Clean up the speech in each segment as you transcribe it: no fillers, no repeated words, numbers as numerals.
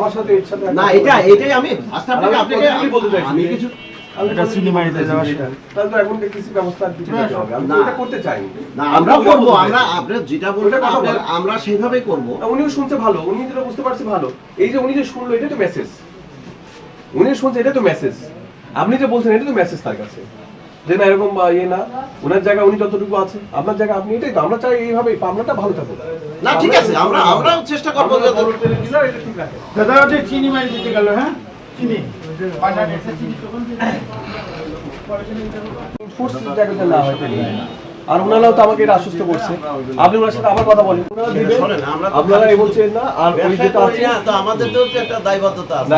আমার সাথে এর সাথে না এটাই আমি আপনাকে বলতে চাইছি আমি কিছু এটা সিনেমাইতে যাওয়া তাহলে তো এখন কিছু ব্যবস্থা দিতে হবে। আমি এটা করতে চাই না, আমরা করব, আমরা আপনি যেটা বলবেন আমরা সেইভাবেই করব। উনিও শুনছে ভালো, উনি যেটা বুঝতে পারছে ভালো। এই যে উনি যে শুনলো এটা তো মেসেজ, উনি শুনছে এটা তো মেসেজ, আপনি যে বলছেন এটা তো মেসেজ তার কাছে যে না এরকম ইয়ে না, ওনার জায়গা উনি যতটুকু আছে, আপনার জায়গা আপনি, এটাই তো আমরা চাই। এইভাবে পাবনাটা ভালো থাকুক। না ঠিক আছে, আমরা চেষ্টা করব যে এটা ঠিক রাখে। দাদা ওটা চিনি মারি দিতে গেল, হ্যাঁ চিনি আর ওনারাও তো আমাকে এটা আশ্বস্ত করছে। আপনি ওনার সাথে আবার কথা বলেন, আপনারা এই বলছেন না। আর ওই যেটা আছে তো আমাদের তো একটা দায়বদ্ধতা আছে।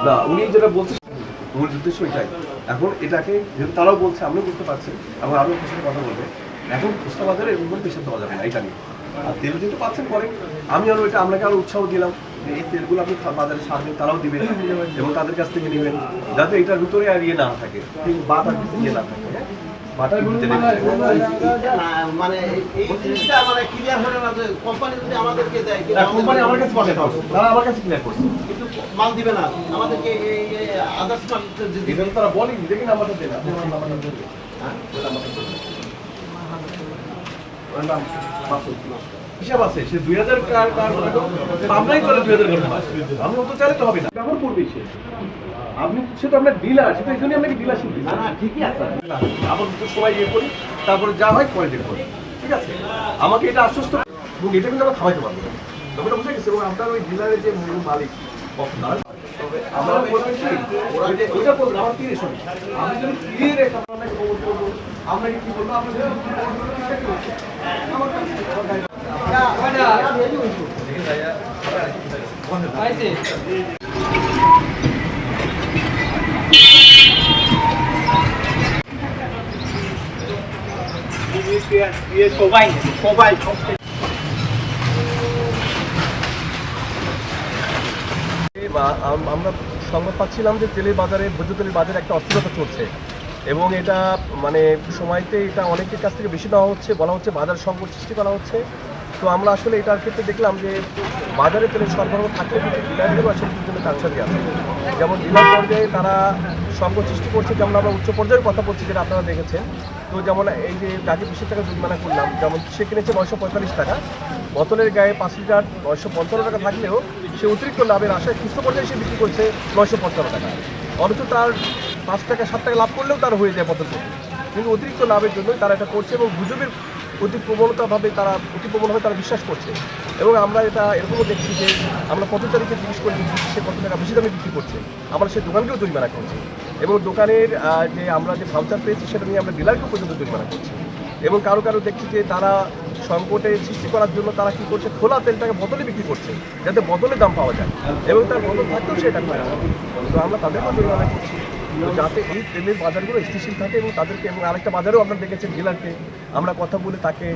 না উনি যেটা বলছেন মূল উদ্দেশ্য এটাই। এখন এটাকে যেহেতু তারাও বলছে, আমিও বুঝতে পারছি, এবং আরও খুশি কথা বলবে। এখন খুচরা বাজারে এরকম করে পেশা দেওয়া যাবে না, এটা নিয়ে। আর তেল যেহেতু পাচ্ছেন পরে, আমি আরও এটা আপনাকে আরও উৎসাহ দিলাম যে এই তেলগুলো আপনি বাজারে ছাড়বেন, তারাও দিবেন এবং তাদের কাছ থেকে নেবেন, যাতে এটার ভিতরে আর ইয়ে না থাকে, বাটার ইয়ে না থাকে। বাটার মানে এই জিনিসটা মানে ক্লিয়ার হলো না যে কোম্পানি যদি আমাদেরকে দেয়, কোম্পানি আমার কাছে পাঠাতে হবে, তারা আমার কাছে ক্লিয়ার করছে, কিন্তু মাল দিবে না আমাদেরকে। এই আদার্স মাল এটা তারা বলেনি, দেখি নাম্বারটা দেন, আপনি আমার নাম্বারটা দেন। হিসাব আছে, সে 2000 পাবনাই করে 2000 আমি অত চাইলে তো হবে না, ব্যবহার করবেই সে। আপনি সে তো আপনার ডিলার, সেটা এই জন্যই আপনাকে ডিলারশিপ দিই। না ঠিকই আছে, আবার দুটো সময় ইয়ে করি, তারপরে যা হয় পরে দেখবো, ঠিক আছে? আমাকে এটা আশ্বস্ত, এবং এটা কিন্তু আমরা থামাইতে পারবো না। ব্যাপারটা বুঝে গেছে। এবং আপনার ওই ডিলারের যে মূল মালিক আমরা বলবেন কি ওইটা বলবেন আমার কি রেশন, আমি যদি ক্লিয়ার রেখে আপনাকে খবর করবো, আপনাকে কি বলবো, আপনার যদি আমার কাছে সবাই আমরা সংবাদ পাচ্ছিলাম যে তেলের বাজারে, ভোজ্য তেলের বাজারে একটা অস্থিরতা চলছে, এবং এটা মানে সময়তে এটা অনেকের কাছ থেকে বেশি দেওয়া হচ্ছে, বলা হচ্ছে বাজার সংকট সৃষ্টি করা হচ্ছে। তো আমরা আসলে এটার ক্ষেত্রে দেখলাম যে বাজারে তেলের সরবরাহ থাকলে কিন্তু ডিলারদেরও আসলে জন্য কারসাজি আছে। যেমন ডিলার পর্যায়ে তারা সংকট সৃষ্টি করছে, যেমন আমরা উচ্চ পর্যায়ের কথা বলছি যেটা আপনারা দেখেছেন। তো যেমন এই যে গাড়ি 20 টাকা জরিমানা করলাম, যেমন সে কিনেছে 945 টাকা, বোতলের গায়ে 5 লিটার 955 টাকা থাকলেও সে অতিরিক্ত লাভের আশায় খুচরো পর্যায়ে সে বিক্রি করছে 955 টাকা। অথচ তার 5 টাকা 7 টাকা লাভ করলেও তার হয়ে যায় বোতল প্রতি, কিন্তু অতিরিক্ত লাভের জন্যই তারা এটা করছে, এবং গুজবের অতি প্রবণতাভাবে তারা বিশ্বাস করছে। এবং আমরা এটা এরকমও দেখছি যে আমরা পথচারীকে জিজ্ঞেস করে দিচ্ছি সে কত টাকা বেশি দামে বিক্রি করছে, আমরা সেই দোকানকেও জরিমানা করছি, এবং দোকানের যে আমরা যে ভাউচার পেয়েছি সেটা নিয়ে আমরা ডিলারকেও পর্যন্ত জরিমানা করছি। এবং কারো দেখছি যে তারা সংকটে সৃষ্টি করার জন্য তারা কী করছে, খোলা তেলটাকে বোতলে বিক্রি করছে যাতে বোতলে দাম পাওয়া যায়, এবং তার বোতল থাকতেও সেটা করে না। তো আমরা তাদেরকেও জরিমানা করছি যাতে এই তেলের বাজারগুলো স্থিতিশীল থাকে, এবং তাদেরকে, এবং আরেকটা বাজারেও আপনারা দেখেছেন ডিলারকে আমরা কথা বলে তাকে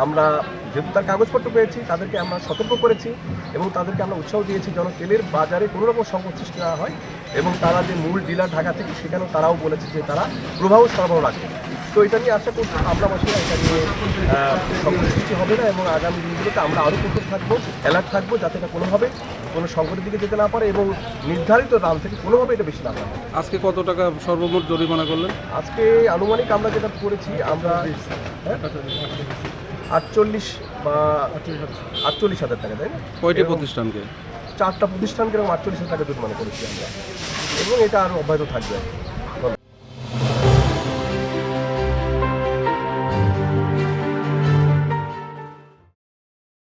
আমরা যেহেতু তার কাগজপত্র পেয়েছি তাদেরকে আমরা সতর্ক করেছি, এবং তাদেরকে আমরা উৎসাহ দিয়েছি যেন তেলের বাজারে কোনো রকম সংকট সৃষ্টি না হয়। এবং তারা যে মূল ডিলার ঢাকা থেকে, সেখানেও তারাও বলেছে যে তারা প্রবাহ সরবরাহ রাখবে। তো এটা নিয়ে আশা করছি আমরা বাসীরা এটা নিয়ে সংকট সৃষ্টি হবে না, এবং আগামী দিনগুলোতে আমরা আরও কঠোর থাকবো, অ্যালার্ট থাকবো, যাতে এটা কোনোভাবে কোনো সংকটের দিকে যেতে না পারে, এবং নির্ধারিত দাম থেকে কোনোভাবে এটা বেশি না পারে। আজকে কত টাকা সর্বমোট জরিমানা করলেন? আজকে আনুমানিক আমরা যেটা করেছি, আমরা 48 বা 48,000 টাকা, তাই না? কয়টি প্রতিষ্ঠানকে? 4টা প্রতিষ্ঠানকে এরকম 48,000 টাকা জরিমানা করেছি আমরা, এবং এটা আরও অব্যাহত থাকবে।